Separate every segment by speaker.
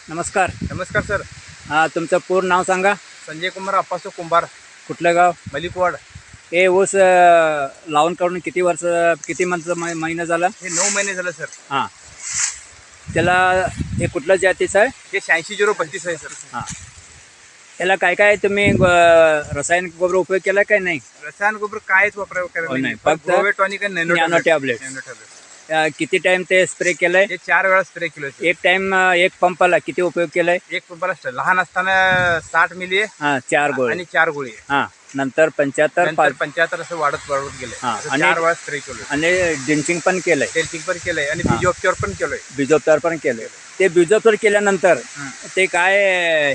Speaker 1: नमस्कार.
Speaker 2: नमस्कार सर.
Speaker 1: हां, तुमचं पूर्ण नाव सांगा.
Speaker 2: संजय कुमार अप्पासो कुंभार,
Speaker 1: कुठलं गाव?
Speaker 2: मलिकवाड.
Speaker 1: हे ऊस लावून काढून किती वर्ष, किती महिना झाला?
Speaker 2: हे 9 महिने झालं सर.
Speaker 1: हां, त्याला हे कुठलं जातीचं आहे?
Speaker 2: हे 86-0-35 आहे सर.
Speaker 1: हां, त्याला काय काय तुम्ही रासायनिक गोबर उपयोग केला काय नाही?
Speaker 2: रसायन गोबर कायच वापरायला
Speaker 1: हो,
Speaker 2: करायला
Speaker 1: नाही.
Speaker 2: फक्त
Speaker 1: फक्त
Speaker 2: ग्रोवेट टॉनिक आणि
Speaker 1: नॅनो टॅबलेट. किती टाइम ते स्प्रे केलंय?
Speaker 2: हे 4 वेळा स्प्रे केलं सर.
Speaker 1: एक टाइम एक पंपाला किती उपयोग केलाय?
Speaker 2: एक पंपाला लहान असताना 60 मिली आहे
Speaker 1: हां, 4 गोळे.
Speaker 2: आणि 4 गोळी आहे.
Speaker 1: हां, नंतर 75
Speaker 2: नंतर 75 असं वाढत गेले.
Speaker 1: हां,
Speaker 2: असं
Speaker 1: आणि
Speaker 2: 4 वेळा स्प्रे केलं.
Speaker 1: आणि ड्रिंचिंग पण केलंय,
Speaker 2: टेल्टिंग पण केलंय आणि
Speaker 1: हां.
Speaker 2: बीजोपचार पण केलोय.
Speaker 1: बीजोपचार पण केलंय. ते बीजोपचार केल्यानंतर ते काय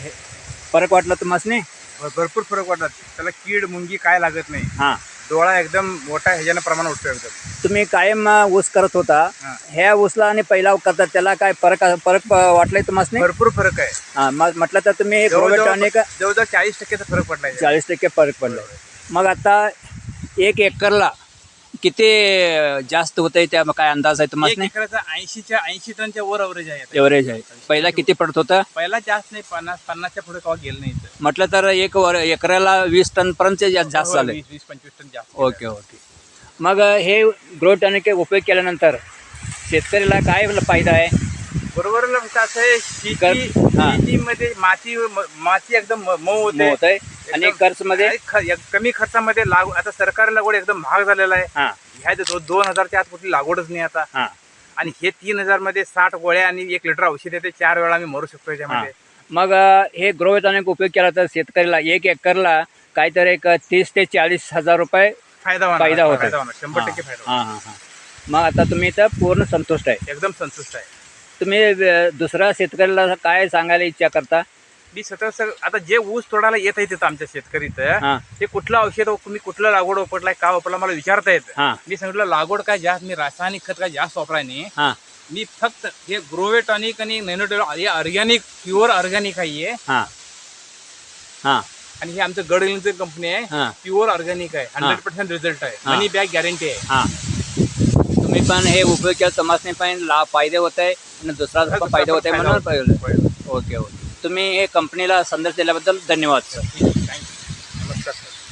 Speaker 1: फरक वाटला तुम्हाला?
Speaker 2: भरपूर फरक वाटला. त्याला कीड मुंगी काय लागत नाही.
Speaker 1: हां,
Speaker 2: डोळा एकदम मोठा ह्याच्यानं प्रमाण उठतो एकदम.
Speaker 1: तुम्ही कायम ऊस करत होता,
Speaker 2: हां.
Speaker 1: ह्या ऊसला आणि पहिला करतात त्याला काय फरक वाटलाय तुम्हाला?
Speaker 2: भरपूर फरक आहे.
Speaker 1: हां, मग म्हटलं तर तुम्ही ग्रोवेट टॉनिक
Speaker 2: जवळजवळ 40% फरक पडलाय.
Speaker 1: 40% फरक पडलाय. मग आता 1 एकरला किती जास्त होतंय, त्या काय अंदाज आहे
Speaker 2: एक
Speaker 1: तुम्हाला?
Speaker 2: एकराचा 80 टनच्या वर अवरेज आहे आता.
Speaker 1: एव्हरेज आहे. पहिला किती पडत होतं?
Speaker 2: पहिला जास्त नाही, 50-50च्या पुढे कवा गेलं नाही इथं.
Speaker 1: म्हटलं तर एकराला 20 टन पर्यंत जास्त झालंय.
Speaker 2: 20-25 टन जास्त.
Speaker 1: Okay okay. मग हे ग्रो टॉनिक उपयोग केल्यानंतर शेतकऱ्याला काय फायदा आहे?
Speaker 2: बरोबर ना, असं आहे
Speaker 1: हां.
Speaker 2: शेतीमध्ये माती एकदम मऊ होते.
Speaker 1: होत आहे आणि
Speaker 2: एकदम-
Speaker 1: कर्जमध्ये
Speaker 2: आणि कमी खर्चामध्ये आता सरकारी लागवड एकदम महाग झालेला आहे.
Speaker 1: हां
Speaker 2: ह्या 2000च्या आत कुठली लागवडच नाही आता.
Speaker 1: हां
Speaker 2: आणि हे 3000 मध्ये 60 गोळ्या आणि 1 लिटर औषध येते. 4 वेळा आम्ही मरू शकतो
Speaker 1: हां.
Speaker 2: याच्यामध्ये.
Speaker 1: मग हे ग्रो टॉनिक उपयोग केला तर शेतकऱ्याला 1 एकरला काहीतरी एक 30 ते 40 हजार रुपये
Speaker 2: फायदा होणार.
Speaker 1: फायदा होतो.
Speaker 2: 100% फायदा होणार.
Speaker 1: हां हां हां. मग आता तुम्ही इथं पूर्ण संतुष्ट आहे.
Speaker 2: एकदम संतुष्ट आहे.
Speaker 1: तुम्ही दुसऱ्या शेतकऱ्याला काय सांगायला इच्छा करता?
Speaker 2: मी स्वतः आता जे ऊस तोडायला येत आहे तिथं आमच्या शेतकरीत,
Speaker 1: हां
Speaker 2: ते कुठलं औषध तुम्ही कुठलं लागवड वापरलाय, का वापरला मला विचारता येतं.
Speaker 1: हां
Speaker 2: मी सांगितलं लागवड काय जास्त, मी रासायनिक खत काय जास्त वापराय नाही.
Speaker 1: हां
Speaker 2: मी फक्त हे ग्रोवेट टॉनिक आणि नॅनोटेल हे ऑर्गॅनिक, प्युअर ऑर्गॅनिक आहे.
Speaker 1: हां हां
Speaker 2: आणि हे आमचं गडहिंग्लजची कंपनी आहे.
Speaker 1: हां
Speaker 2: प्युअर ऑर्गॅनिक आहे. 100% रिझल्ट आहे.
Speaker 1: हां.
Speaker 2: मनी बॅक गॅरंटी आहे.
Speaker 1: हां. तुम्ही पण हे उपयोग केला, तुम्हाला पण फायदे होत आहे आणि दुसरा पण फायदा होत आहे म्हणून पाहिजे. Okay okay. तुम्ही हे कंपनीला संदेश दिल्याबद्दल धन्यवाद सर.
Speaker 2: थँक्यू. नमस्कार सर.